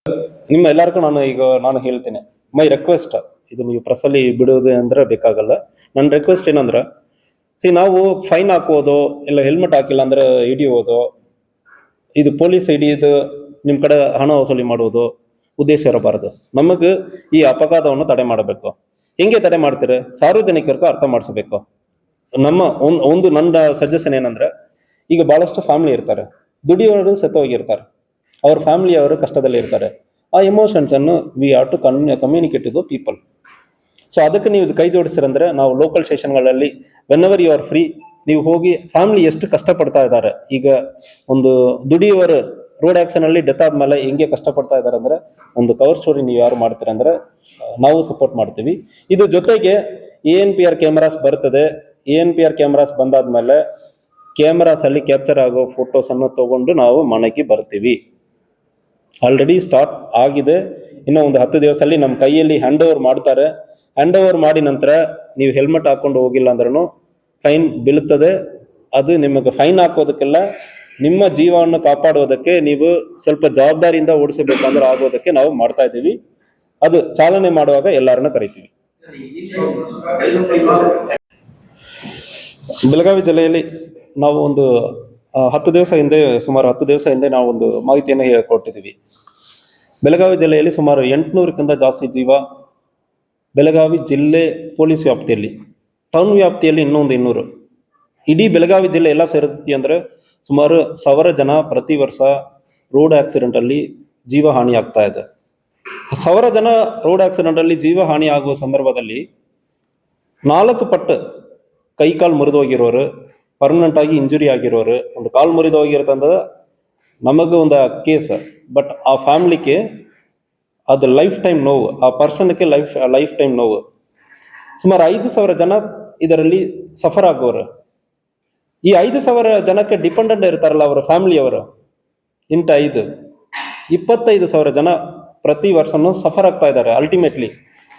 ನಿಮ್ಮ ಎಲ್ಲರಿಗೂ ನಾನು ಹೇಳ್ತೇನೆ, ಮೈ ರಿಕ್ವೆಸ್ಟ್, ಇದು ನೀವು ಪ್ರೆಸ್ಸಲ್ಲಿ ಬಿಡೋದು ಅಂದ್ರೆ ಬೇಕಾಗಲ್ಲ. ನನ್ನ ರಿಕ್ವೆಸ್ಟ್ ಏನಂದ್ರೆ, ನಾವು ಫೈನ್ ಹಾಕೋದು ಇಲ್ಲ ಹೆಲ್ಮೆಟ್ ಹಾಕಿಲ್ಲ ಅಂದ್ರೆ ಹಿಡಿಯೋದು, ಇದು ಪೊಲೀಸ್ ಹಿಡಿಯೋದು, ನಿಮ್ಮ ಕಡೆ ಹಣ ವಸೂಲಿ ಮಾಡುವುದು ಉದ್ದೇಶ ಇರಬಾರದು. ನಮಗೆ ಈ ಅಪಘಾತವನ್ನು ತಡೆ ಮಾಡಬೇಕು. ಹೆಂಗೆ ತಡೆ ಮಾಡ್ತೀರಿ? ಸಾರ್ವಜನಿಕರಿಗೆ ಅರ್ಥ ಮಾಡಿಸ್ಬೇಕು. ಒಂದು ನನ್ನ ಸಜೆಷನ್ ಏನಂದ್ರೆ, ಈಗ ಬಹಳಷ್ಟು ಫ್ಯಾಮಿಲಿ ಇರ್ತಾರೆ, ದುಡಿಯೋರು ಸತ್ತೋಗಿರ್ತಾರೆ, ಅವ್ರ ಫ್ಯಾಮಿಲಿಯವರು ಕಷ್ಟದಲ್ಲಿ ಇರ್ತಾರೆ. ಆ ಎಮೋಷನ್ಸ್ ಅನ್ನು we have to communicate to the people. So ಅದಕ್ಕೆ ನೀವು ಕೈ ಜೋಡಿಸಿರಂದ್ರೆ, ನಾವು ಲೋಕಲ್ ಸ್ಟೇಷನ್ಗಳಲ್ಲಿ whenever you are free, ನೀವು ಹೋಗಿ ಫ್ಯಾಮಿಲಿ ಎಷ್ಟು ಕಷ್ಟಪಡ್ತಾ ಇದ್ದಾರೆ, ಈಗ ಒಂದು ದುಡಿಯೋರು ರೋಡ್ ಆಕ್ಸಿಡೆಂಟ್ ಅಲ್ಲಿ ಡೆತ್ ಆದ್ಮೇಲೆ ಹೆಂಗೆ ಕಷ್ಟಪಡ್ತಾ ಇದ್ದಾರೆ ಅಂದ್ರೆ, ಒಂದು ಕವರ್ ಸ್ಟೋರಿ ನೀವು ಯಾರು ಮಾಡ್ತೀರ ಅಂದ್ರೆ ನಾವು ಸಪೋರ್ಟ್ ಮಾಡ್ತೀವಿ. ಇದು ಜೊತೆಗೆ ANPR ಕ್ಯಾಮರಾಸ್ ಬರ್ತದೆ. ANPR ಕ್ಯಾಮರಾಸ್ ಬಂದಾದ್ಮೇಲೆ ಕ್ಯಾಮರಾಸ್ ಅಲ್ಲಿ ಕ್ಯಾಪ್ಚರ್ ಆಗೋ ಫೋಟೋಸ್ ಅನ್ನು ತಗೊಂಡು ನಾವು ಮನೆಗೆ ಬರ್ತೀವಿ. ಆಲ್ರೆಡಿ ಸ್ಟಾರ್ಟ್ ಆಗಿದೆ. ಇನ್ನೂ ಒಂದು 10 ದಿವಸದಲ್ಲಿ ನಮ್ಮ ಕೈಯಲ್ಲಿ ಹ್ಯಾಂಡ್ ಓವರ್ ಮಾಡ್ತಾರೆ. ಹ್ಯಾಂಡ್ ಓವರ್ ಮಾಡಿ ನಂತರ ನೀವು ಹೆಲ್ಮೆಟ್ ಹಾಕೊಂಡು ಹೋಗಿಲ್ಲ ಅಂದ್ರೂ ಫೈನ್ ಬೀಳುತ್ತದೆ. ಅದು ನಿಮಗೆ ಫೈನ್ ಹಾಕೋದಕ್ಕೆಲ್ಲ, ನಿಮ್ಮ ಜೀವವನ್ನು ಕಾಪಾಡೋದಕ್ಕೆ ನೀವು ಸ್ವಲ್ಪ ಜವಾಬ್ದಾರಿಯಿಂದ ಓಡಿಸಬೇಕಂದ್ರೆ ಆಗೋದಕ್ಕೆ ನಾವು ಮಾಡ್ತಾ ಇದ್ದೀವಿ. ಅದು ಚಾಲನೆ ಮಾಡುವಾಗ ಎಲ್ಲರನ್ನ ಕರಿತೀವಿ. ಬೆಳಗಾವಿ ಜಿಲ್ಲೆಯಲ್ಲಿ ನಾವು ಒಂದು 10 ದಿವಸ ಹಿಂದೆ, ಸುಮಾರು 10 ದಿವಸ ಹಿಂದೆ ನಾವು ಒಂದು ಮಾಹಿತಿಯನ್ನು ಕೊಟ್ಟಿದ್ದೀವಿ. ಬೆಳಗಾವಿ ಜಿಲ್ಲೆಯಲ್ಲಿ ಸುಮಾರು 800ಕ್ಕಿಂತ ಜಾಸ್ತಿ ಜೀವ ಬೆಳಗಾವಿ ಜಿಲ್ಲೆ ಪೊಲೀಸ್ ವ್ಯಾಪ್ತಿಯಲ್ಲಿ, ಟೌನ್ ವ್ಯಾಪ್ತಿಯಲ್ಲಿ ಇನ್ನೊಂದು 200. ಇಡೀ ಬೆಳಗಾವಿ ಜಿಲ್ಲೆ ಎಲ್ಲ ಸೇರಿಸಿ ಅಂದರೆ ಸುಮಾರು 1000 ಜನ ಪ್ರತಿ ವರ್ಷ ರೋಡ್ ಆಕ್ಸಿಡೆಂಟಲ್ಲಿ ಜೀವ ಹಾನಿ ಆಗ್ತಾ ಇದೆ. 1000 ಜನ ರೋಡ್ ಆಕ್ಸಿಡೆಂಟಲ್ಲಿ ಜೀವ ಹಾನಿ ಆಗುವ ಸಂದರ್ಭದಲ್ಲಿ 4 ಪಟ್ಟು ಕೈಕಾಲು ಮುರಿದೋಗಿರೋರು, ಪರ್ಮನೆಂಟ್ ಆಗಿ ಇಂಜುರಿ ಆಗಿರೋರು, ಒಂದು ಕಾಲು ಮುರಿದೋಗಿರೋದಂದ್ರೆ ನಮಗೆ ಒಂದು ಕೇಸ್, ಬಟ್ ಆ ಫ್ಯಾಮಿಲಿಗೆ ಅದು ಲೈಫ್ ಟೈಮ್ ನೋವು, ಆ ಪರ್ಸನ್ಗೆ ಲೈಫ್ ಟೈಮ್ ನೋವು. ಸುಮಾರು 5000 ಜನ ಇದರಲ್ಲಿ ಸಫರ್ ಆಗೋರು. ಈ 5000 ಜನಕ್ಕೆ ಡಿಪೆಂಡೆಂಟ್ ಇರ್ತಾರಲ್ಲ ಅವರ ಫ್ಯಾಮಿಲಿಯವರು, 25,000 ಜನ ಪ್ರತಿ ವರ್ಷನೂ ಸಫರ್ ಆಗ್ತಾ ಇದ್ದಾರೆ. ಅಲ್ಟಿಮೇಟ್ಲಿ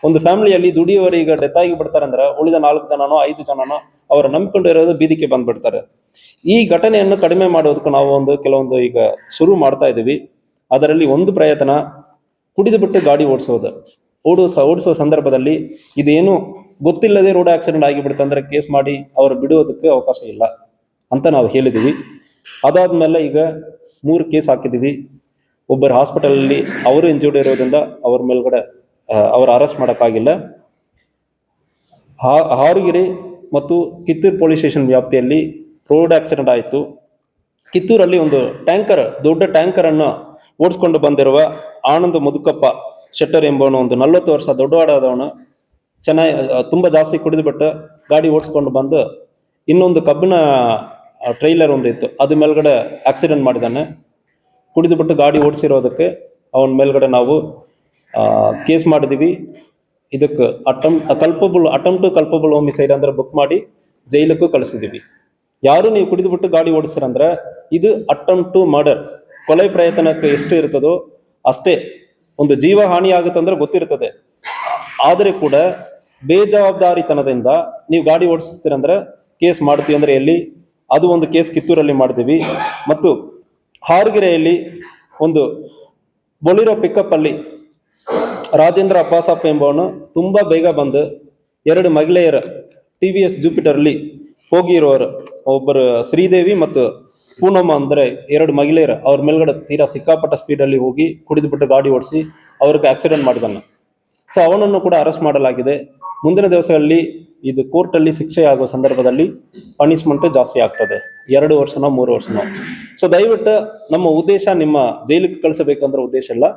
ಒಂದು ಫ್ಯಾಮಿಲಿಯಲ್ಲಿ ದುಡಿಯೋರು ಈಗ ಡೆತ್ ಆಗಿ ಬಿಡ್ತಾರೆ ಅಂದ್ರೆ ಉಳಿದ 4 ಜನನೋ 5 ಜನನೋ ಅವರು ನಂಬ್ಕೊಂಡಿರೋದು ಬೀದಿಗೆ ಬಂದ್ಬಿಡ್ತಾರೆ. ಈ ಘಟನೆಯನ್ನು ಕಡಿಮೆ ಮಾಡೋದಕ್ಕೆ ನಾವು ಕೆಲವೊಂದು ಈಗ ಶುರು ಮಾಡ್ತಾ ಇದ್ದೀವಿ. ಅದರಲ್ಲಿ ಒಂದು ಪ್ರಯತ್ನ, ಕುಡಿದು ಬಿಟ್ಟು ಗಾಡಿ ಓಡಿಸುವ ಸಂದರ್ಭದಲ್ಲಿ ಇದೇನು ಗೊತ್ತಿಲ್ಲದೆ ರೋಡ್ ಆಕ್ಸಿಡೆಂಟ್ ಆಗಿಬಿಡುತ್ತೆ ಅಂದ್ರೆ ಕೇಸ್ ಮಾಡಿ ಅವರು ಬಿಡುವುದಕ್ಕೆ ಅವಕಾಶ ಇಲ್ಲ ಅಂತ ನಾವು ಹೇಳಿದ್ದೀವಿ. ಅದಾದ್ಮೇಲೆ ಈಗ 3 ಕೇಸ್ ಹಾಕಿದ್ದೀವಿ. ಒಬ್ಬರು ಹಾಸ್ಪಿಟಲಲ್ಲಿ ಅವರು ಇಂಜೂರ್ಡ್ ಇರೋದ್ರಿಂದ ಅವ್ರ ಮೇಲ್ಗಡೆ ಅವ್ರು ಅರೆಸ್ಟ್ ಮಾಡೋಕ್ಕಾಗಿಲ್ಲ. ಹಾರಗಿರಿ ಮತ್ತು ಕಿತ್ತೂರು ಪೊಲೀಸ್ ಸ್ಟೇಷನ್ ವ್ಯಾಪ್ತಿಯಲ್ಲಿ ರೋಡ್ ಆಕ್ಸಿಡೆಂಟ್ ಆಯಿತು. ಕಿತ್ತೂರಲ್ಲಿ ಒಂದು ದೊಡ್ಡ ಟ್ಯಾಂಕರ್ ಅನ್ನು ಓಡಿಸ್ಕೊಂಡು ಬಂದಿರುವ ಆನಂದ್ ಮುದುಕಪ್ಪ ಶೆಟ್ಟರ್ ಎಂಬವನು, ಒಂದು 40 ವರ್ಷ ದೊಡ್ಡವಾಡದವನು, ಚೆನ್ನಾಗಿ ತುಂಬ ಜಾಸ್ತಿ ಕುಡಿದುಬಿಟ್ಟು ಗಾಡಿ ಓಡಿಸ್ಕೊಂಡು ಬಂದು ಇನ್ನೊಂದು ಕಬ್ಬಿನ ಟ್ರೈಲರ್ ಒಂದು ಇತ್ತು, ಅದು ಮೇಲ್ಗಡೆ ಆಕ್ಸಿಡೆಂಟ್ ಮಾಡಿದ್ದಾನೆ. ಕುಡಿದುಬಿಟ್ಟು ಗಾಡಿ ಓಡಿಸಿರೋದಕ್ಕೆ ಅವನ ಮೇಲ್ಗಡೆ ನಾವು ಕೇಸ್ ಮಾಡಿದ್ದೀವಿ. ಇದಕ್ಕೆ ಅಟೆಂಪ್ಟ್ ಟು ಕಲ್ಪಬಲ್ ಹೋಮಿಸೈಡ್ ಅಂದ್ರೆ ಬುಕ್ ಮಾಡಿ ಜೈಲಕ್ಕೂ ಕಳಿಸಿದ್ದೀವಿ. ಯಾರು ನೀವು ಕುಡಿದುಬಿಟ್ಟು ಗಾಡಿ ಓಡಿಸಿರಂದ್ರೆ ಇದು ಅಟೆಂಪ್ಟ್ ಟು ಮರ್ಡರ್, ಕೊಲೆ ಪ್ರಯತ್ನಕ್ಕೆ ಎಷ್ಟು ಇರ್ತದೋ ಅಷ್ಟೇ. ಒಂದು ಜೀವ ಹಾನಿ ಆಗುತ್ತಂದ್ರೆ ಗೊತ್ತಿರ್ತದೆ, ಆದರೆ ಕೂಡ ಬೇಜವಾಬ್ದಾರಿತನದಿಂದ ನೀವು ಗಾಡಿ ಓಡಿಸ್ತೀರಂದ್ರೆ ಕೇಸ್ ಮಾಡ್ತೀವಿ ಅಂದ್ರೆ ಎಲ್ಲಿ, ಅದು ಒಂದು ಕೇಸ್ ಕಿತ್ತೂರಲ್ಲಿ ಮಾಡಿದ್ದೀವಿ. ಮತ್ತು ಹಾರಗಿರೆಯಲ್ಲಿ ಒಂದು ಬೊಲಿರೋ ಪಿಕಪ್ ಅಲ್ಲಿ ರಾಜೇಂದ್ರ ಅಪ್ಪಾಸಪ್ಪ ಎಂಬವನು ತುಂಬಾ ಬೇಗ ಬಂದು 2 ಮಹಿಳೆಯರ TVS ಜೂಪಿಟರ್ಲಿ ಹೋಗಿರೋರು, ಒಬ್ಬರು ಶ್ರೀದೇವಿ ಮತ್ತು ಪೂನಮ್ಮ ಅಂದ್ರೆ 2 ಮಹಿಳೆಯರು, ಅವ್ರ ಮೇಲ್ಗಡೆ ತೀರಾ ಸಿಕ್ಕಾಪಟ್ಟ ಸ್ಪೀಡಲ್ಲಿ ಹೋಗಿ ಕುಡಿದುಬಿಟ್ಟು ಗಾಡಿ ಓಡಿಸಿ ಅವ್ರಿಗೆ ಆಕ್ಸಿಡೆಂಟ್ ಮಾಡಿದಾನೆ. ಸೊ ಅವನನ್ನು ಕೂಡ ಅರೆಸ್ಟ್ ಮಾಡಲಾಗಿದೆ. ಮುಂದಿನ ದಿವಸಗಳಲ್ಲಿ ಇದು ಕೋರ್ಟಲ್ಲಿ ಶಿಕ್ಷೆ ಆಗುವ ಸಂದರ್ಭದಲ್ಲಿ ಪನಿಷ್ಮೆಂಟ್ ಜಾಸ್ತಿ ಆಗ್ತದೆ, 2 ವರ್ಷನೋ 3 ವರ್ಷನೋ. ಸೊ ದಯವಿಟ್ಟು ನಮ್ಮ ಉದ್ದೇಶ ನಿಮ್ಮ ಜೈಲಿಗೆ ಕಳಿಸಬೇಕಂದ್ರೆ ಉದ್ದೇಶ ಇಲ್ಲ,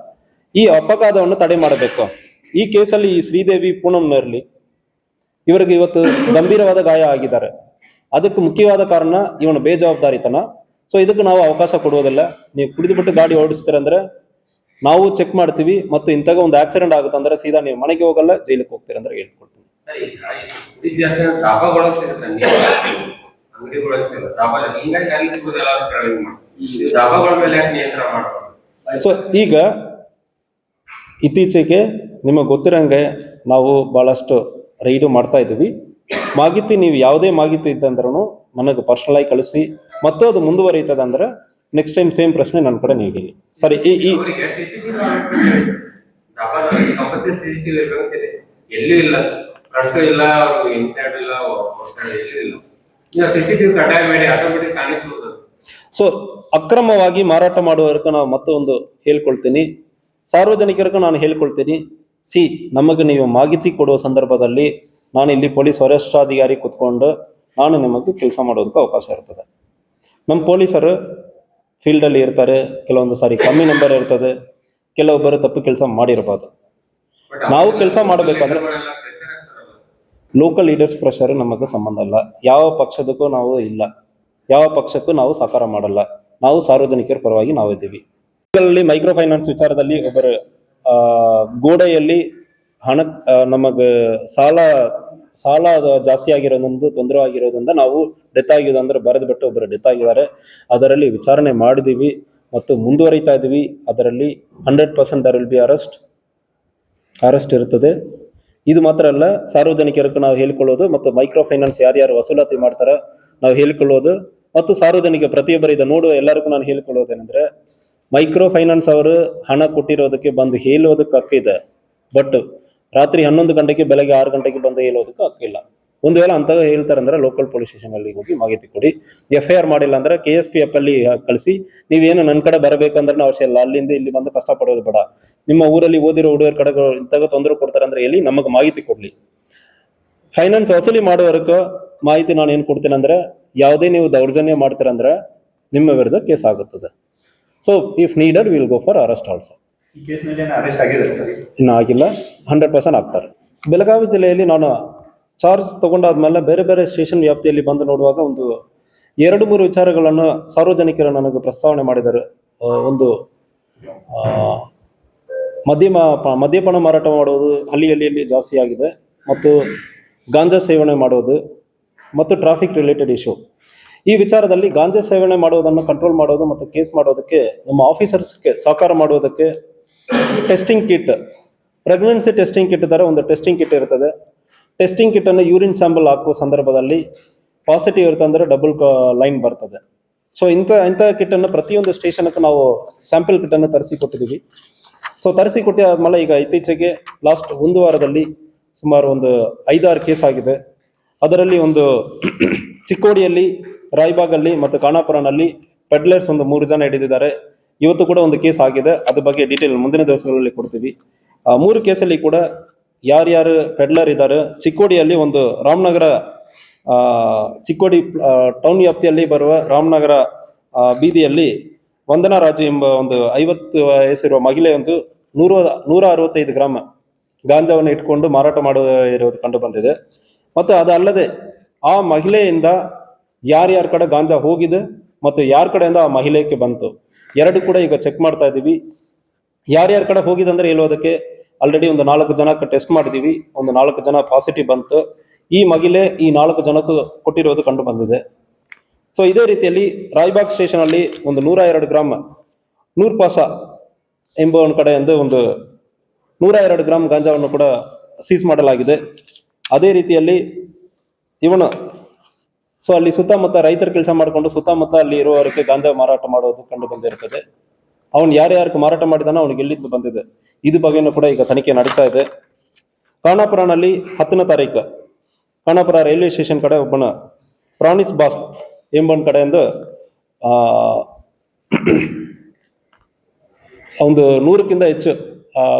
ಈ ಅಪಘಾತವನ್ನು ತಡೆ ಮಾಡಬೇಕು. ಈ ಕೇಸಲ್ಲಿ ಈ ಶ್ರೀದೇವಿ ಪೂನಂನಲ್ಲಿ ಇವರಿಗೆ ಇವತ್ತು ಗಂಭೀರವಾದ ಗಾಯ ಆಗಿದ್ದಾರೆ. ಅದಕ್ಕೆ ಮುಖ್ಯವಾದ ಕಾರಣ ಇವನು ಬೇಜವಾಬ್ದಾರಿತನ. ಸೊ ಇದಕ್ಕೆ ನಾವು ಅವಕಾಶ ಕೊಡುವುದಿಲ್ಲ. ನೀವು ಕುಡಿದುಬಿಟ್ಟು ಗಾಡಿ ಓಡಿಸ್ತೀರಂದ್ರೆ ನಾವು ಚೆಕ್ ಮಾಡ್ತೀವಿ, ಮತ್ತು ಇಂತಾಗ ಒಂದು ಆಕ್ಸಿಡೆಂಟ್ ಆಗುತ್ತೆ ಅಂದ್ರೆ ಸೀದಾ ನೀವು ಮನೆಗೆ ಹೋಗಲ್ಲ, ಜೈಲಿಗೆ ಹೋಗ್ತೀರಿ ಅಂದ್ರೆ ಹೇಳ್ಕೊಡ್ತೀನಿ. ಸೊ ಈಗ ಇತ್ತೀಚೆಗೆ ನಿಮಗೆ ಗೊತ್ತಿರಂಗೆ ನಾವು ಬಹಳಷ್ಟು ರೈಡು ಮಾಡ್ತಾ ಇದ್ದೀವಿ. ಮಾಹಿತಿ ನೀವು ಯಾವುದೇ ಮಾಹಿತಿ ಇದ್ದಂದ್ರೂ ನನಗೆ ಪರ್ಸನಲ್ ಆಗಿ ಕಳಿಸಿ, ಮತ್ತು ಅದು ಮುಂದುವರಿತದೆ ಅಂದ್ರೆ ನೆಕ್ಸ್ಟ್ ಟೈಮ್ ಸೇಮ್ ಪ್ರಶ್ನೆ ನನ್ನ ಕಡೆ ನೀವು ಹೇಳಿ. ಸರಿ, ಈ ಅವರಿಗೆ ಸಿಸಿಟಿವಿ ಡಾಬಾದವರಿಗೆ ಕಂಪಲ್ಸರಿ ಸಿಸಿಟಿವಿ ಇರಬೇಕಂತಿದೆ. ಎಲ್ಲೂ ಇಲ್ಲ, ಫ್ರಂಟ್ ಇಲ್ಲ, ಅವ್ರಿಗೆ ಇನ್ಸೈಡ್ ಇಲ್ಲ, ಎಲ್ಲೂ ಇಲ್ಲ. ಈಗ ಸಿಸಿಟಿವಿ ಕಡ್ಡಾಯ ಮಾಡಿ ಆಟೋಮೆಟಿಕ್ ಕಾಣಿಸ್ಬೋದು. ಸೊ ಅಕ್ರಮವಾಗಿ ಮಾರಾಟ ಮಾಡುವವರೆಗೂ ನಾವು ಮತ್ತೊಂದು ಹೇಳ್ಕೊಳ್ತೀನಿ, ಸಾರ್ವಜನಿಕರಿಗೂ ನಾನು ಹೇಳ್ಕೊಳ್ತೀನಿ, ನಮಗೆ ನೀವು ಮಾಹಿತಿ ಕೊಡುವ ಸಂದರ್ಭದಲ್ಲಿ ನಾನು ಇಲ್ಲಿ ಪೊಲೀಸ್ ವರಿಷ್ಠಾಧಿಕಾರಿ ಕುತ್ಕೊಂಡು ನಾನು ನಿಮಗೆ ಕೆಲಸ ಮಾಡೋದಕ್ಕೆ ಅವಕಾಶ ಇರ್ತದೆ. ನಮ್ಮ ಪೊಲೀಸರು ಫೀಲ್ಡಲ್ಲಿ ಇರ್ತಾರೆ, ಕೆಲವೊಂದು ಸಾರಿ ಕಮ್ಮಿ ನಂಬರ್ ಇರ್ತದೆ, ಕೆಲವೊಬ್ಬರು ತಪ್ಪು ಕೆಲಸ ಮಾಡಿರ್ಬೋದು. ನಾವು ಕೆಲಸ ಮಾಡಬೇಕಾದ್ರೆ ಲೋಕಲ್ ಲೀಡರ್ಸ್ ಪ್ರೆಷರ್ ನಮಗೆ ಸಂಬಂಧ ಇಲ್ಲ, ಯಾವ ಪಕ್ಷದಕ್ಕೂ ನಾವು ಇಲ್ಲ, ಯಾವ ಪಕ್ಷಕ್ಕೂ ನಾವು ಸಹಕಾರ ಮಾಡಲ್ಲ. ನಾವು ಸಾರ್ವಜನಿಕರ ಪರವಾಗಿ ನಾವು ಇದ್ದೀವಿ. ಮೈಕ್ರೋ ಫೈನಾನ್ಸ್ ವಿಚಾರದಲ್ಲಿ ಒಬ್ಬರು ಗೋಡೆಯಲ್ಲಿ ಹಣ ನಮಗೆ ಸಾಲ ಜಾಸ್ತಿ ಆಗಿರೋದೊಂದು ತೊಂದರೆ ಆಗಿರೋದ್ರಿಂದ ನಾವು ಡೆತ್ ಆಗಿರೋದು ಅಂದ್ರೆ ಬರೆದು ಬಿಟ್ಟು ಒಬ್ಬರು ಡೆತ್ ಆಗಿದ್ದಾರೆ. ಅದರಲ್ಲಿ ವಿಚಾರಣೆ ಮಾಡಿದ್ದೀವಿ ಮತ್ತು ಮುಂದುವರಿತಾ ಇದ್ದೀವಿ. ಅದರಲ್ಲಿ 100% ದರ್ ವಿಲ್ ಬಿ ಅರೆಸ್ಟ್ ಇರುತ್ತದೆ. ಇದು ಮಾತ್ರ ಅಲ್ಲ, ಸಾರ್ವಜನಿಕರಿಗೆ ನಾವು ಹೇಳ್ಕೊಳ್ಳೋದು ಮತ್ತು ಮೈಕ್ರೋ ಫೈನಾನ್ಸ್ ಯಾರ್ಯಾರು ವಸೂಲಾತಿ ಮಾಡ್ತಾರೆ ನಾವು ಹೇಳ್ಕೊಳ್ಳೋದು ಮತ್ತು ಸಾರ್ವಜನಿಕ ಪ್ರತಿಯೊಬ್ಬರು ಇದನ್ನು ನೋಡುವ ಎಲ್ಲರಿಗೂ ನಾನು ಹೇಳ್ಕೊಳ್ಳೋದೇನೆಂದ್ರೆ, ಮೈಕ್ರೋ ಫೈನಾನ್ಸ್ ಅವರು ಹಣ ಕೊಟ್ಟಿರೋದಕ್ಕೆ ಬಂದು ಹೇಳೋದಕ್ಕೆ ಹಕ್ಕಿದೆ, ಬಟ್ ರಾತ್ರಿ 11 ಗಂಟೆಗೆ ಬೆಳಗ್ಗೆ 6 ಗಂಟೆಗೆ ಬಂದು ಹೇಳೋದಕ್ಕೆ ಹಕ್ಕಿಲ್ಲ. ಒಂದು ವೇಳೆ ಅಂತಹ ಹೇಳ್ತಾರೆ ಅಂದ್ರೆ ಲೋಕಲ್ ಪೊಲೀಸ್ ಸ್ಟೇಷನ್ ಅಲ್ಲಿ ಹೋಗಿ ಮಾಹಿತಿ ಕೊಡಿ. FIR ಮಾಡಿಲ್ಲ ಅಂದ್ರೆ KSPF ಅಲ್ಲಿ ಕಳಿಸಿ. ನೀವೇನು ನನ್ನ ಕಡೆ ಬರಬೇಕಂದ್ರೆ ಅವಶ್ಯ ಇಲ್ಲ, ಅಲ್ಲಿಂದ ಇಲ್ಲಿ ಬಂದು ಕಷ್ಟಪಡೋದು ಬೇಡ. ನಿಮ್ಮ ಊರಲ್ಲಿ ಓದಿರೋ ಹುಡುಗರ ಕಡೆಗಳು ಇಂತಹ ತೊಂದರೆ ಕೊಡ್ತಾರೆ ಅಂದ್ರೆ ಹೇಳಿ ನಮಗೆ ಮಾಹಿತಿ ಕೊಡ್ಲಿ. ಫೈನಾನ್ಸ್ ವಸೂಲಿ ಮಾಡುವವರೆಗೂ ಮಾಹಿತಿ ನಾನು ಏನು ಕೊಡ್ತೀನಿ ಅಂದ್ರೆ, ಯಾವುದೇ ನೀವು ದೌರ್ಜನ್ಯ ಮಾಡ್ತೀರಂದ್ರೆ ನಿಮ್ಮ ವಿರುದ್ಧ ಕೇಸ್ ಆಗುತ್ತದೆ. So if needed will go for arrest also. ಈ ಕೇಸ್ನಲ್ಲಿ ಅರೆಸ್ಟ್ ಆಗಿದೆ ಸರ್? ಇನ್ನೂ ಆಗಿಲ್ಲ, 100% ಆಗ್ತಾರೆ. ಬೆಳಗಾವಿ ಜಿಲ್ಲೆಯಲ್ಲಿ ನಾನು ಚಾರ್ಜ್ ತಗೊಂಡಾದ್ಮೇಲೆ ಬೇರೆ ಬೇರೆ ಸ್ಟೇಷನ್ ವ್ಯಾಪ್ತಿಯಲ್ಲಿ ಬಂದು ನೋಡುವಾಗ ಒಂದು 2-3 ವಿಚಾರಗಳನ್ನು ಸಾರ್ವಜನಿಕರು ನನಗೆ ಪ್ರಸ್ತಾವನೆ ಮಾಡಿದ್ದಾರೆ. ಒಂದು ಮದ್ಯಪಾನ ಮಾರಾಟ ಮಾಡೋದು ಹಳ್ಳಿಯಲ್ಲಿ ಜಾಸ್ತಿ ಆಗಿದೆ, ಮತ್ತು ಗಾಂಜಾ ಸೇವನೆ ಮಾಡೋದು ಮತ್ತು ಟ್ರಾಫಿಕ್ ರಿಲೇಟೆಡ್ ಇಶ್ಯೂ. ಈ ವಿಚಾರದಲ್ಲಿ ಗಾಂಜಾ ಸೇವನೆ ಮಾಡೋದನ್ನು ಕಂಟ್ರೋಲ್ ಮಾಡೋದು ಮತ್ತು ಕೇಸ್ ಮಾಡೋದಕ್ಕೆ ನಮ್ಮ ಆಫೀಸರ್ಸ್ಗೆ ಸಹಕಾರ ಮಾಡೋದಕ್ಕೆ testing kit, pregnancy testing kit ಥರ ಒಂದು ಟೆಸ್ಟಿಂಗ್ ಕಿಟ್ ಇರ್ತದೆ. ಟೆಸ್ಟಿಂಗ್ ಕಿಟ್ಟನ್ನು ಯೂರಿನ್ ಸ್ಯಾಂಪಲ್ ಹಾಕುವ ಸಂದರ್ಭದಲ್ಲಿ ಪಾಸಿಟಿವ್ ಇರುತ್ತೆ ಅಂದರೆ ಡಬಲ್ ಲೈನ್ ಬರ್ತದೆ. ಸೊ ಇಂಥ ಕಿಟ್ಟನ್ನು ಪ್ರತಿಯೊಂದು ಸ್ಟೇಷನ್ಗೆ ನಾವು ಸ್ಯಾಂಪಲ್ ಕಿಟ್ಟನ್ನು ತರಿಸಿಕೊಟ್ಟಿದ್ದೀವಿ. ಸೊ ತರಿಸಿಕೊಟ್ಟಿ ಆದಮೇಲೆ ಈಗ ಇತ್ತೀಚೆಗೆ ಲಾಸ್ಟ್ 1 ವಾರದಲ್ಲಿ ಸುಮಾರು ಒಂದು 5-6 ಕೇಸ್ ಆಗಿದೆ. ಅದರಲ್ಲಿ ಒಂದು ಚಿಕ್ಕೋಡಿಯಲ್ಲಿ, ರಾಯಬಾಗಲ್ಲಿ ಮತ್ತು ಖಾನಾಪುರನಲ್ಲಿ ಪೆಡ್ಲರ್ಸ್ ಒಂದು 3 ಜನ ಹಿಡಿದಿದ್ದಾರೆ. ಇವತ್ತು ಕೂಡ ಒಂದು ಕೇಸ್ ಆಗಿದೆ, ಅದ್ರ ಬಗ್ಗೆ ಡೀಟೇಲ್ ಮುಂದಿನ ದಿವಸಗಳಲ್ಲಿ ಕೊಡ್ತೀವಿ. 3 ಕೇಸಲ್ಲಿ ಕೂಡ ಯಾರ್ಯಾರು ಪೆಡ್ಲರ್ ಇದ್ದಾರೆ, ಚಿಕ್ಕೋಡಿಯಲ್ಲಿ ಒಂದು ರಾಮನಗರ, ಚಿಕ್ಕೋಡಿ ಟೌನ್ ವ್ಯಾಪ್ತಿಯಲ್ಲಿ ಬರುವ ರಾಮನಗರ ಬೀದಿಯಲ್ಲಿ ವಂದನಾ ರಾಜು ಎಂಬ ಒಂದು 50 ವಯಸ್ಸಿರುವ ಮಹಿಳೆ ಒಂದು 165 ಗ್ರಾಮ್ ಗಾಂಜಾವನ್ನು ಇಟ್ಕೊಂಡು ಮಾರಾಟ ಇರೋದು ಕಂಡು ಬಂದಿದೆ. ಮತ್ತು ಅದಲ್ಲದೆ ಆ ಮಹಿಳೆಯಿಂದ ಯಾರ್ಯಾರ ಕಡೆ ಗಾಂಜಾ ಹೋಗಿದೆ ಮತ್ತು ಯಾರ ಕಡೆಯಿಂದ ಆ ಮಹಿಳೆಗೆ ಬಂತು, 2 ಕೂಡ ಈಗ ಚೆಕ್ ಮಾಡ್ತಾ ಇದ್ದೀವಿ. ಯಾರ್ಯಾರ ಕಡೆ ಹೋಗಿದೆ ಅಂದರೆ ಹೇಳೋದಕ್ಕೆ ಆಲ್ರೆಡಿ ಒಂದು 4 ಜನಕ್ಕೆ ಟೆಸ್ಟ್ ಮಾಡಿದ್ದೀವಿ, ಒಂದು 4 ಜನ ಪಾಸಿಟಿವ್ ಬಂತು. ಈ ಮಹಿಳೆ ಈ 4 ಜನಕ್ಕೂ ಕೊಟ್ಟಿರೋದು ಕಂಡು ಬಂದಿದೆ. ಸೊ ಇದೇ ರೀತಿಯಲ್ಲಿ ರಾಯಬಾಗ್ ಸ್ಟೇಷನಲ್ಲಿ ಒಂದು 102 ಗ್ರಾಮ್ ನೂರ್ ಪಾಸ ಎಂಬ ಒಂದು ಕಡೆಯಿಂದ ಒಂದು 102 ಗ್ರಾಮ್ ಗಾಂಜಾವನ್ನು ಕೂಡ ಸೀಸ್ ಮಾಡಲಾಗಿದೆ. ಅದೇ ರೀತಿಯಲ್ಲಿ ಸೊ ಅಲ್ಲಿ ಸುತ್ತಮುತ್ತ ರೈತರ ಕೆಲಸ ಮಾಡಿಕೊಂಡು ಸುತ್ತಮುತ್ತ ಅಲ್ಲಿ ಇರುವವರಿಗೆ ಗಾಂಜಾ ಮಾರಾಟ ಮಾಡೋದು ಕಂಡು ಬಂದಿರ್ತದೆ. ಅವನು ಯಾರ್ಯಾರಿಗೆ ಮಾರಾಟ ಮಾಡಿದಾನೋ ಅವನಿಗೆ ಎಲ್ಲಿಂದ ಬಂದಿದೆ, ಇದು ಬಗ್ಗೆನೂ ಕೂಡ ಈಗ ತನಿಖೆ ನಡೀತಾ ಇದೆ. ಖಾನಾಪುರನಲ್ಲಿ 10ನೇ ತಾರೀಕು ಖಾನಾಪುರ ರೈಲ್ವೆ ಸ್ಟೇಷನ್ ಕಡೆ ಒಬ್ಬನ ಪ್ರಾಣಿಸ್ ಬಾಸ್ ಎಂಬನ ಕಡೆಯಿಂದ ಒಂದು 100ಕ್ಕಿಂತ ಹೆಚ್ಚು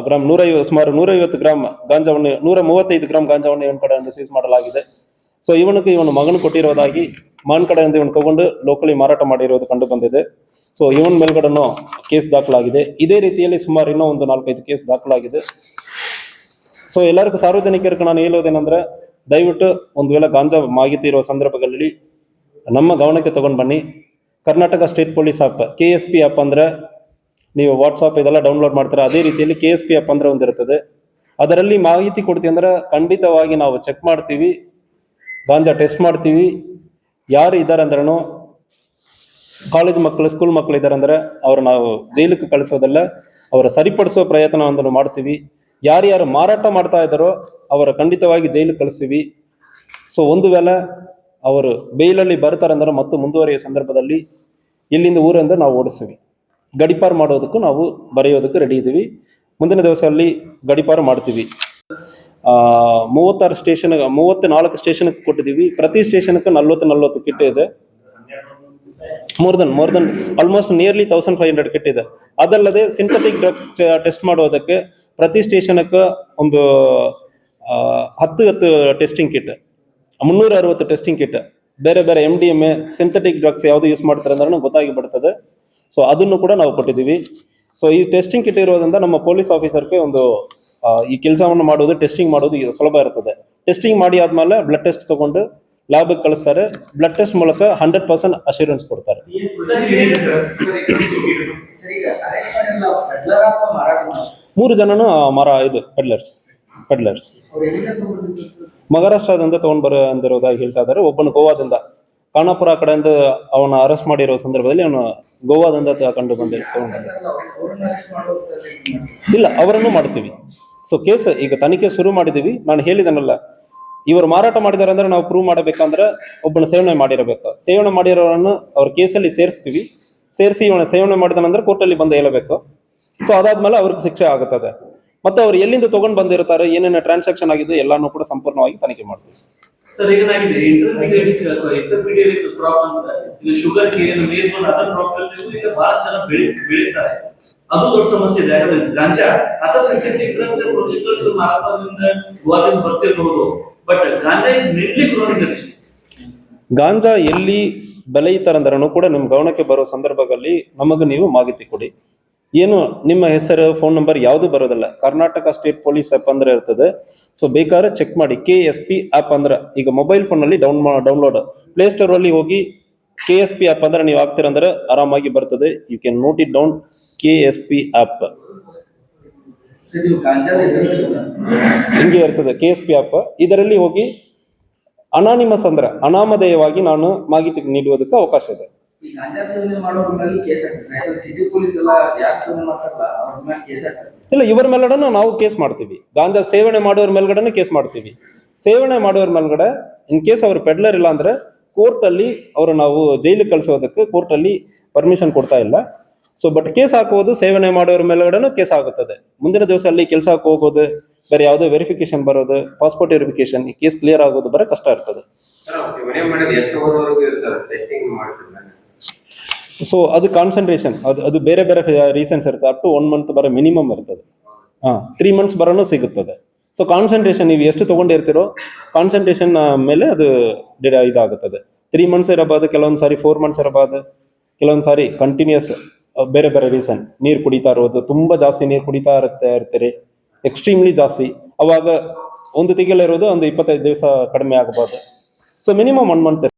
ಗ್ರಾಮ್, ಸುಮಾರು 150 ಗ್ರಾಮ್ ಗಾಂಜಾವನ್ನು, 135 ಗ್ರಾಮ್ ಗಾಂಜಾವನ್ನು ಇವನ ಕಡೆಯಿಂದ ಸೀಸ್ ಮಾಡಲಾಗಿದೆ. ಸೊ ಇವನು ಮಗನು ಕೊಟ್ಟಿರೋದಾಗಿ ಮಗನ ಕಡೆಯಿಂದ ಇವನು ತಗೊಂಡು ಲೋಕಲಿ ಮಾರಾಟ ಮಾಡಿರೋದು ಕಂಡು ಬಂದಿದೆ. ಸೊ ಇವನ್ ಮೇಲ್ಗಡೆನೂ ಕೇಸ್ ದಾಖಲಾಗಿದೆ. ಇದೇ ರೀತಿಯಲ್ಲಿ ಸುಮಾರು ಇನ್ನೂ ಒಂದು 4-5 ಕೇಸ್ ದಾಖಲಾಗಿದೆ. ಸೊ ಎಲ್ಲರಿಗೂ ಸಾರ್ವಜನಿಕರಿಗೆ ನಾನು ಹೇಳೋದೇನೆಂದ್ರೆ, ದಯವಿಟ್ಟು ಒಂದು ವೇಳೆ ಗಾಂಜಾ ಮಾಹಿತಿ ಇರುವ ಸಂದರ್ಭಗಳಲ್ಲಿ ನಮ್ಮ ಗಮನಕ್ಕೆ ತಗೊಂಡು ಬನ್ನಿ. Karnataka state police app, KSP app ಅಂದರೆ ನೀವು ವಾಟ್ಸಪ್ ಇದೆಲ್ಲ ಡೌನ್ಲೋಡ್ ಮಾಡ್ತಾರೆ, ಅದೇ ರೀತಿಯಲ್ಲಿ KSP ಆ್ಯಪ್ ಅಂದರೆ ಒಂದಿರ್ತದೆ. ಅದರಲ್ಲಿ ಮಾಹಿತಿ ಕೊಡ್ತೀವಿ ಅಂದ್ರೆ ಖಂಡಿತವಾಗಿ ನಾವು ಚೆಕ್ ಮಾಡ್ತೀವಿ, ಗಾಂಜಾ ಟೆಸ್ಟ್ ಮಾಡ್ತೀವಿ. ಯಾರು ಇದ್ದಾರೆ ಅಂದ್ರೂ ಕಾಲೇಜ್ ಮಕ್ಕಳು, ಸ್ಕೂಲ್ ಮಕ್ಕಳು ಇದ್ದಾರೆ ಅಂದರೆ ಅವ್ರು ನಾವು ಜೈಲಿಗೆ ಕಳಿಸೋದಲ್ಲ, ಅವರ ಸರಿಪಡಿಸೋ ಪ್ರಯತ್ನವನ್ನು ಮಾಡ್ತೀವಿ. ಯಾರ್ಯಾರು ಮಾರಾಟ ಮಾಡ್ತಾ ಇದ್ದಾರೋ ಅವರ ಖಂಡಿತವಾಗಿ ಜೈಲಿಗೆ ಕಳಿಸ್ತೀವಿ. ಸೊ ಒಂದು ವೇಳೆ ಅವರು ಬೇಲಲ್ಲಿ ಬರ್ತಾರೆ ಅಂದ್ರೆ ಮತ್ತು ಮುಂದುವರಿಯುವ ಸಂದರ್ಭದಲ್ಲಿ ಇಲ್ಲಿಂದ ಊರಿಂದ ನಾವು ಓಡಿಸ್ತೀವಿ. ಗಡಿಪಾರು ಮಾಡೋದಕ್ಕೂ ನಾವು ಬರೆಯೋದಕ್ಕೆ ರೆಡಿ ಇದ್ದೀವಿ. ಮುಂದಿನ ದಿವಸ ಅಲ್ಲಿ ಗಡಿಪಾರು ಮಾಡ್ತೀವಿ. 34 ಸ್ಟೇಷನ್ಗೆ ಕೊಟ್ಟಿದ್ದೀವಿ. ಪ್ರತಿ ಸ್ಟೇಷನ್ಗೆ 40 ಕಿಟ್ ಇದೆ. More than almost nearly 1500 kit ಇದೆ. ಅದಲ್ಲದೆ ಸಿಂಥೆಟಿಕ್ ಡ್ರಗ್ ಟೆಸ್ಟ್ ಮಾಡೋದಕ್ಕೆ ಪ್ರತಿ ಸ್ಟೇಷನ್ಗೆ ಒಂದು 10 ಟೆಸ್ಟಿಂಗ್ ಕಿಟ್, 360 ಟೆಸ್ಟಿಂಗ್ ಕಿಟ್, ಬೇರೆ ಬೇರೆ MDMA ಸಿಂಥೆಟಿಕ್ ಡ್ರಗ್ಸ್ ಯಾವುದು ಯೂಸ್ ಮಾಡ್ತಾರೆ ಅಂದ್ರೆ ಗೊತ್ತಾಗಿ ಬಿಡ್ತದೆ. ಸೊ ಅದನ್ನು ಕೂಡ ನಾವು ಕೊಟ್ಟಿದ್ದೀವಿ. ಸೊ ಈ ಟೆಸ್ಟಿಂಗ್ ಕಿಟ್ ಇರೋದ್ರಿಂದ ನಮ್ಮ ಪೊಲೀಸ್ ಆಫೀಸರ್ಗೆ ಒಂದು ಈ ಕೆಲಸವನ್ನು ಮಾಡೋದು, ಟೆಸ್ಟಿಂಗ್ ಮಾಡೋದು ಇದು ಸುಲಭ ಇರ್ತದೆ. ಟೆಸ್ಟಿಂಗ್ ಮಾಡಿ ಆದ್ಮೇಲೆ ಬ್ಲಡ್ ಟೆಸ್ಟ್ ತಗೊಂಡು ಲ್ಯಾಬ್ಗೆ ಕಳಿಸ್ತಾರೆ. ಬ್ಲಡ್ ಟೆಸ್ಟ್ ಮೂಲಕ 100% ಅಶ್ಯೂರೆನ್ಸ್ ಕೊಡ್ತಾರೆ. ಮೂರು ಜನನು ಇದು ಪೆಡ್ಲರ್ಸ್ ಮಹಾರಾಷ್ಟ್ರದಿಂದ ತಗೊಂಡ್ ಬಂದಿರೋದಾಗಿ ಹೇಳ್ತಾ ಇದ್ದಾರೆ. ಒಬ್ಬನು ಗೋವಾದಿಂದ, ಖಾನಾಪುರ ಕಡೆಯಿಂದ ಅವನ ಅರೆಸ್ಟ್ ಮಾಡಿರೋ ಸಂದರ್ಭದಲ್ಲಿ ಅವನು ಗೋವಾದಿಂದ ತಗೊಂಡು ಇಲ್ಲ, ಅವರನ್ನು ಮಾಡ್ತೀವಿ. ಸೊ ಕೇಸ್ ಈಗ ತನಿಖೆ ಶುರು ಮಾಡಿದೀವಿ. ನಾನು ಹೇಳಿದನಲ್ಲ, ಇವರು ಮಾರಾಟ ಮಾಡಿದಾರೆ ಅಂದ್ರೆ ನಾವು ಪ್ರೂವ್ ಮಾಡಬೇಕಂದ್ರೆ ಒಬ್ಬನ ಸೇವನೆ ಮಾಡಿರಬೇಕು. ಸೇವನೆ ಮಾಡಿರೋರನ್ನು ಅವ್ರ ಕೇಸಲ್ಲಿ ಸೇರಿಸಿ ಇವನ ಸೇವನೆ ಮಾಡಿದಾನಂದ್ರೆ ಕೋರ್ಟಲ್ಲಿ ಬಂದು ಹೇಳಬೇಕು. ಸೊ ಅದಾದ್ಮೇಲೆ ಅವ್ರಿಗೆ ಶಿಕ್ಷೆ ಆಗುತ್ತದೆ. ಮತ್ತೆ ಅವ್ರು ಎಲ್ಲಿಂದ ತಗೊಂಡ್ ಬಂದಿರ್ತಾರೆ, ಏನೇನು ಟ್ರಾನ್ಸಾಕ್ಷನ್ ಆಗಿದೆ ಎಲ್ಲಾನು ಕೂಡ ಸಂಪೂರ್ಣವಾಗಿ ತನಿಖೆ ಮಾಡ್ತೀವಿ. ಸರ್, ಈಗ ಏನಾಗಿದೆ, ಇಂಟರ್ಮೀಡಿಯೇಟ್ ಕ್ರಾಪ್ ಅಂತ ಇದು sugar cane, maize one other crops ಈಗ ಬಹಳ ಜನ ಬೆಳೀತಾರೆ. ಅದು ದೊಡ್ಡ ಸಮಸ್ಯೆ ಇದೆ. ಯಾಕಂದ್ರೆ ಗಾಂಜಾ ಅಥವಾ ಸಿಂಥೆಟಿಕ್ ಡ್ರಗ್ಸ್ ಪ್ರೊಸೀಜರ್ಸ್ ಮಹಾರಾಷ್ಟ್ರದಿಂದ ಗೋವಾದಿಂದ ಬರ್ತಿರಬಹುದು, but ganja is mainly grown in the district. Ganja ಎಲ್ಲಿ ಬೆಳೆಯುತ್ತಾರಂದ್ರೂ ಕೂಡ ನಿಮ್ಮ ಗಮನಕ್ಕೆ ಬರೋ ಸಂದರ್ಭದಲ್ಲಿ ನಮಗೆ ನೀವು ಮಾಹಿತಿ ಕೊಡಿ. ಏನು ನಿಮ್ಮ ಹೆಸರು, ಫೋನ್ ನಂಬರ್ ಯಾವುದು ಬರೋದಿಲ್ಲ. ಕರ್ನಾಟಕ ಸ್ಟೇಟ್ ಪೊಲೀಸ್ ಆ್ಯಪ್ ಅಂದ್ರೆ ಇರ್ತದೆ. ಸೊ ಬೇಕಾದ್ರೆ ಚೆಕ್ ಮಾಡಿ. KSP ಆ್ಯಪ್ ಅಂದ್ರೆ ಈಗ ಮೊಬೈಲ್ ಫೋನಲ್ಲಿ ಡೌನ್ಲೋಡ್ ಪ್ಲೇಸ್ಟೋರ್ ಅಲ್ಲಿ ಹೋಗಿ KSP ಆ್ಯಪ್ ಅಂದ್ರೆ ನೀವು ಹಾಕ್ತೀರಂದ್ರೆ ಆರಾಮಾಗಿ ಬರ್ತದೆ. You can note it down, KSP app ಹಿಂಗೆ ಇರ್ತದೆ. KSP ಆ್ಯಪ್ ಇದರಲ್ಲಿ ಹೋಗಿ ಅನಾನಿಮಸ್ ಅಂದ್ರೆ ಅನಾಮಧೇಯವಾಗಿ ನಾನು ಮಾಹಿತಿ ನೀಡುವುದಕ್ಕೆ ಅವಕಾಶ ಇದೆ. ಈ ಗಾಂಜಾ ಸೇವನೆ ಮಾಡೋದ್ರ ಮೇಲೆ ಕೇಸ್ ಹಾಕ್ತಾರೆ. ಯಾಕಂದ್ರೆ ಸಿಟಿ ಪೊಲೀಸ್ ಎಲ್ಲ ಯಾರು ಸೇವನೆ ಮಾಡ್ತಾರಲ್ಲ ಅವ್ರ ಮೇಲೆ ಕೇಸ್ ಹಾಕ್ತಾರೆ. ಇಲ್ಲ, ಇವರ ಮೇಲ್ಗಡೆ ನಾವು ಕೇಸ್ ಮಾಡ್ತೀವಿ. ಗಾಂಜಾ ಸೇವನೆ ಮಾಡೋರ ಮೇಲ್ಗಡೆ ಕೇಸ್ ಮಾಡ್ತೀವಿ. ಸೇವನೆ ಮಾಡೋರ ಮೇಲ್ಗಡೆ ಇನ್ ಕೇಸ್ ಅವ್ರು ಪೆಡ್ಲರ್ ಇಲ್ಲ ಅಂದ್ರೆ ಕೋರ್ಟಲ್ಲಿ ಅವರು ನಾವು ಜೈಲಿಗೆ ಕಳಿಸೋದಕ್ಕೆ ಕೋರ್ಟಲ್ಲಿ ಪರ್ಮಿಷನ್ ಕೊಡ್ತಾ ಇಲ್ಲ. ಸೊ ಬಟ್ ಕೇಸ್ ಹಾಕುವುದು ಸೇವನೆ ಮಾಡೋರ ಮೇಲ್ಗಡೆ ಕೇಸ್ ಆಗುತ್ತದೆ. ಮುಂದಿನ ದಿವಸ ಅಲ್ಲಿ ಕೆಲಸಕ್ಕೆ ಹೋಗೋದು, ಬೇರೆ ಯಾವುದೋ ವೆರಿಫಿಕೇಶನ್ ಬರೋದು, ಪಾಸ್ಪೋರ್ಟ್ ವೆರಿಫಿಕೇಶನ್, ಈ ಕೇಸ್ ಕ್ಲಿಯರ್ ಆಗೋದು ಬರೋ ಕಷ್ಟ ಇರ್ತದೆ. ಸೇವನೆ ಮಾಡೋದು ಎಷ್ಟು ಹೋಗೋವರೆಗೂ ಇರ್ತಾರೆ ಟೆಸ್ಟಿಂಗ್ ಮಾಡ್ತಿಲ್ಲ. ಸೊ ಅದು ಕಾನ್ಸಂಟ್ರೇಷನ್, ಅದು ಬೇರೆ ಬೇರೆ ರೀಸನ್ಸ್ ಇರ್ತದೆ. ಅಪ್ ಟು 1 ಮಂತ್ ಬರೋ ಮಿನಿಮಮ್ ಇರ್ತದೆ. 3 ಮಂತ್ಸ್ ಬರೋನು ಸಿಗುತ್ತದೆ. ಸೊ ಕಾನ್ಸಂಟ್ರೇಷನ್ ನೀವು ಎಷ್ಟು ತಗೊಂಡಿರ್ತೀರೋ ಕಾನ್ಸಂಟ್ರೇಷನ್ ಮೇಲೆ ಅದು ಇದಾಗುತ್ತದೆ. 3 ಮಂತ್ಸ್ ಇರಬಹುದು, ಕೆಲವೊಂದು ಸಾರಿ 4 ಮಂತ್ಸ್ ಇರಬಹುದು, ಕೆಲವೊಂದು ಸಾರಿ ಕಂಟಿನ್ಯೂಸ್ ಬೇರೆ ಬೇರೆ ರೀಸನ್. ನೀರು ಕುಡಿತಾ ಇರೋದು, ತುಂಬಾ ಜಾಸ್ತಿ ನೀರು ಕುಡಿತಾ ಇರ್ತೀರಿ, ಎಕ್ಸ್ಟ್ರೀಮ್ಲಿ ಜಾಸ್ತಿ, ಅವಾಗ ಒಂದು ತಿಂಗಳಿರೋದು ಒಂದು 25 ದಿವಸ ಕಡಿಮೆ ಆಗಬಹುದು. So minimum 1 month